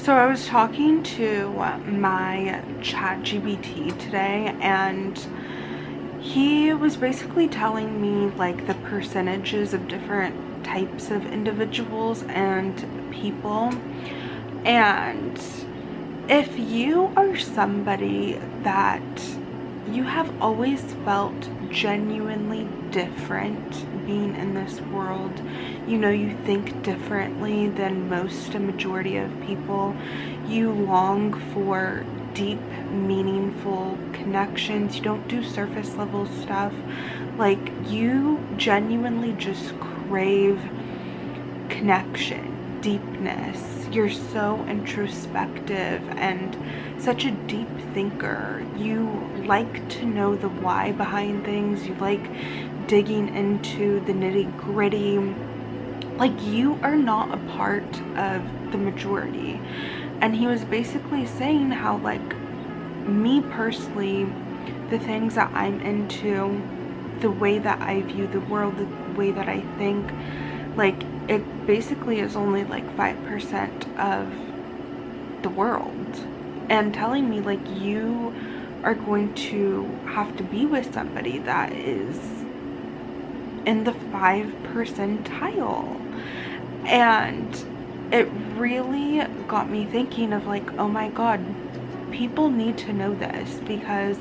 So I was talking to my ChatGPT today, and he was basically telling me like the percentages of different types of individuals and people. And if you are somebody that you have always felt genuinely different being in this world, you think differently than a majority of people, you long for deep, meaningful connections, you don't do surface level stuff, like you genuinely just crave connection, deepness, you're so introspective and such a deep thinker, you like to know the why behind things, you like digging into the nitty-gritty, like you are not a part of the majority. And he was basically saying how, like, me personally, the things that I'm into, the way that I view the world, the way that I think, like, it basically is only like 5% of the world. And telling me like you are going to have to be with somebody that is in the 5 percentile. And it really got me thinking of like, oh my god, people need to know this, because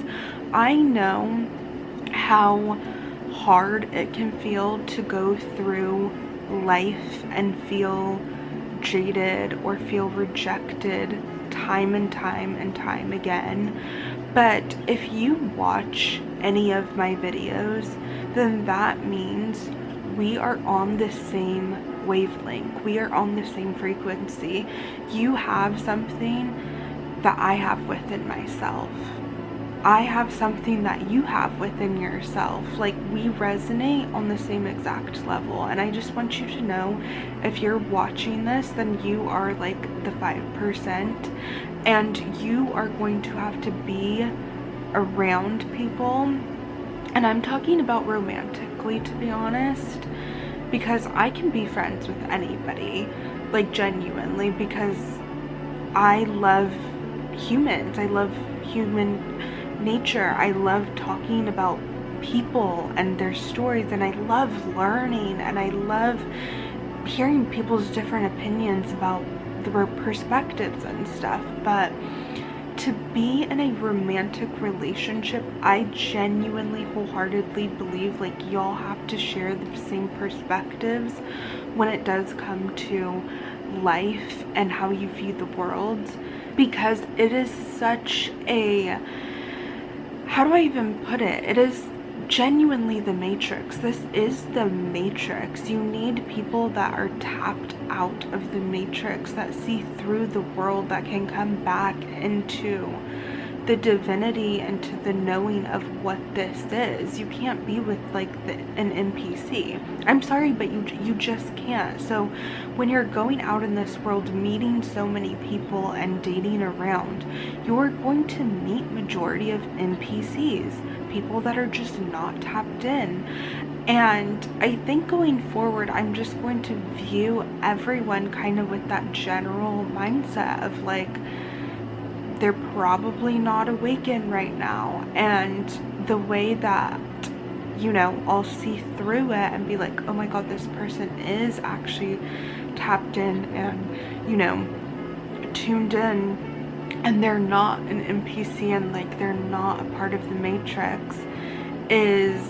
I know how hard it can feel to go through life and feel jaded or feel rejected time and time and time again. But if you watch any of my videos, then that means we are on the same wavelength, we are on the same frequency. You have something that I have within myself, I have something that you have within yourself. Like, we resonate on the same exact level. And I just want you to know, if you're watching this, then you are like the 5%, and you are going to have to be around people. And I'm talking about romantically, to be honest, because I can be friends with anybody, like genuinely, because I love humans, I love human nature, I love talking about people and their stories, and I love learning, and I love hearing people's different opinions about their perspectives and stuff. But to be in a romantic relationship, I genuinely wholeheartedly believe like y'all have to share the same perspectives when it does come to life and how you view the world, because it is such a, how do I even put it? It is genuinely the Matrix. This is the Matrix. You need people that are tapped out of the Matrix, that see through the world, that can come back into the divinity, into the knowing of what this is. You can't be with like an NPC. I'm sorry, but you just can't. So when you're going out in this world, meeting so many people and dating around, you're going to meet majority of NPCs, people that are just not tapped in. And I think going forward, I'm just going to view everyone kind of with that general mindset of like, they're probably not awakened right now, and the way that, I'll see through it and be like, oh my god, this person is actually tapped in and tuned in, and they're not an NPC, and like they're not a part of the Matrix, is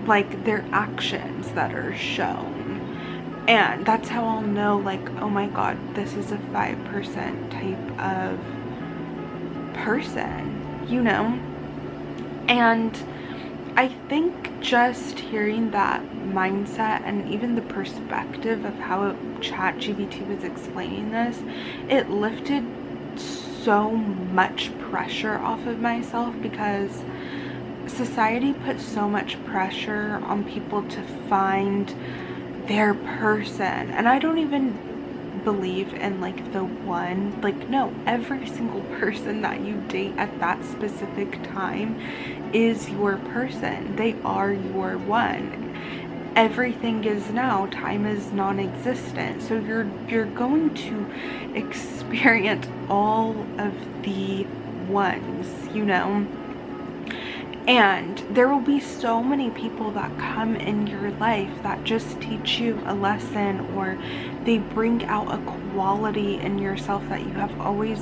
like their actions that are shown. And that's how I'll know, like, oh my god, this is a 5% type of person, And I think just hearing that mindset and even the perspective of how ChatGPT was explaining this, it lifted so much pressure off of myself, because society puts so much pressure on people to find their person. And I don't even believe in like the one, like, no, every single person that you date at that specific time is your person. They are your one. everything is now. Time is non-existent. So you're going to experience all of the ones, you know. And there will be so many people that come in your life that just teach you a lesson, or they bring out a quality in yourself that you have always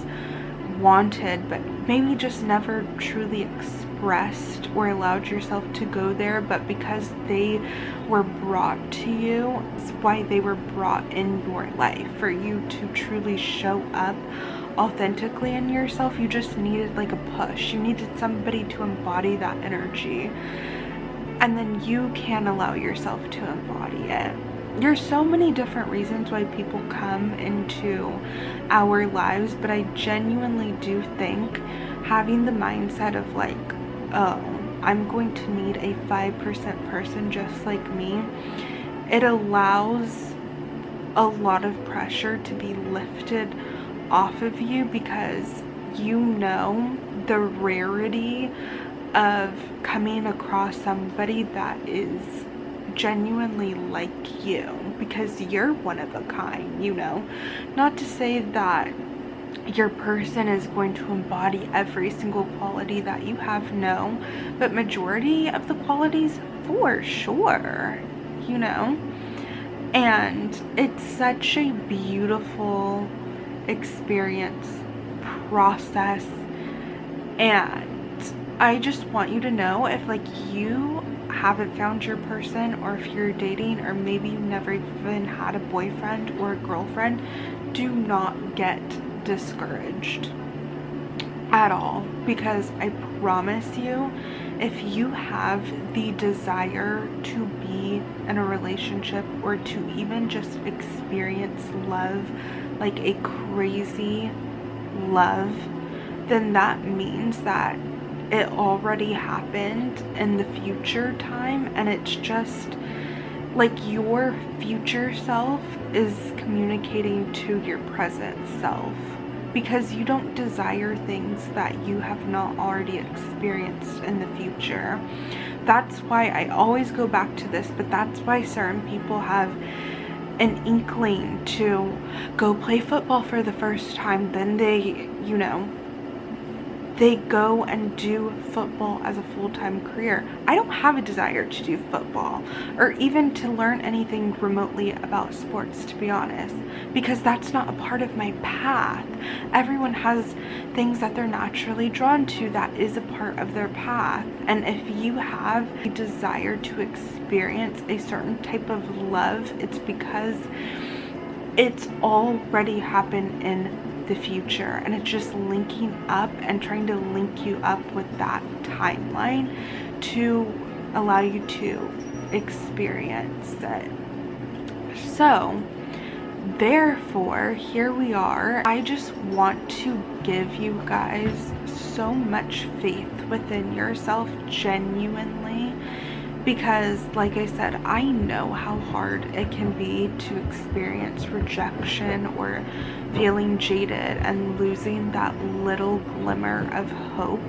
wanted, but maybe just never truly expressed or allowed yourself to go there. But because they were brought to you, it's why they were brought in your life, for you to truly show up authentically in yourself. You just needed like a push. You needed somebody to embody that energy, and then you can allow yourself to embody it. There's so many different reasons why people come into our lives, but I genuinely do think having the mindset of like, oh, I'm going to need a 5% person just like me, it allows a lot of pressure to be lifted off of you, because you know the rarity of coming across somebody that is genuinely like you, because you're one of a kind, you know. Not to say that your person is going to embody every single quality that you have, no, but majority of the qualities for sure, you know. And it's such a beautiful experience, process, and I just want you to know, if like you haven't found your person, or if you're dating, or maybe you never even had a boyfriend or a girlfriend, do not get discouraged at all, because I promise you, if you have the desire to be in a relationship, or to even just experience love, like a crazy love, then that means that it already happened in the future time, and it's just like your future self is communicating to your present self, because you don't desire things that you have not already experienced in the future. That's why I always go back to this, but that's why certain people have an inkling to go play football for the first time, then they, you know, they go and do football as a full-time career. I don't have a desire to do football, or even to learn anything remotely about sports, to be honest, because that's not a part of my path. Everyone has things that they're naturally drawn to that is a part of their path. And if you have a desire to experience a certain type of love, it's because it's already happened in the future, and it's just linking up and trying to link you up with that timeline to allow you to experience it. So therefore, here we are. I just want to give you guys so much faith within yourself, genuinely, because like I said, I know how hard it can be to experience rejection, or feeling jaded and losing that little glimmer of hope.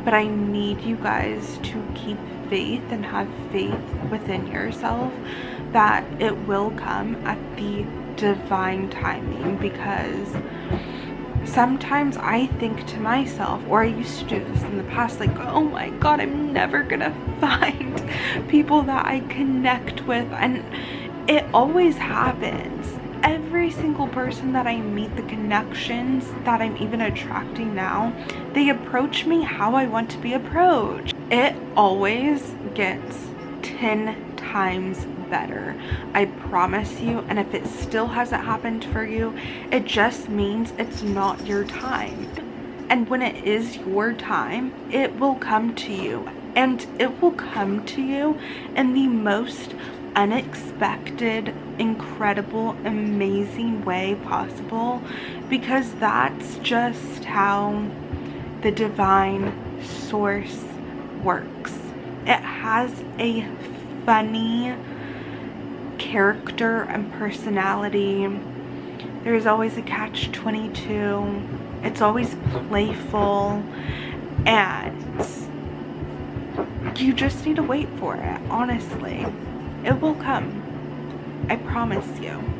But I need you guys to keep faith and have faith within yourself that it will come at the divine timing, because sometimes I think to myself, or I used to do this in the past, like, oh my god, I'm never gonna find people that I connect with. And it always happens. Every single person that I meet, the connections that I'm even attracting now, they approach me how I want to be approached. It always gets 10 times better, I promise you. And if it still hasn't happened for you, it just means it's not your time. And when it is your time, it will come to you, and it will come to you in the most unexpected, incredible, amazing way possible, because that's just how the divine source works. It has a funny character and personality. There's always a catch-22. It's always playful, and you just need to wait for it, honestly. It will come. I promise you.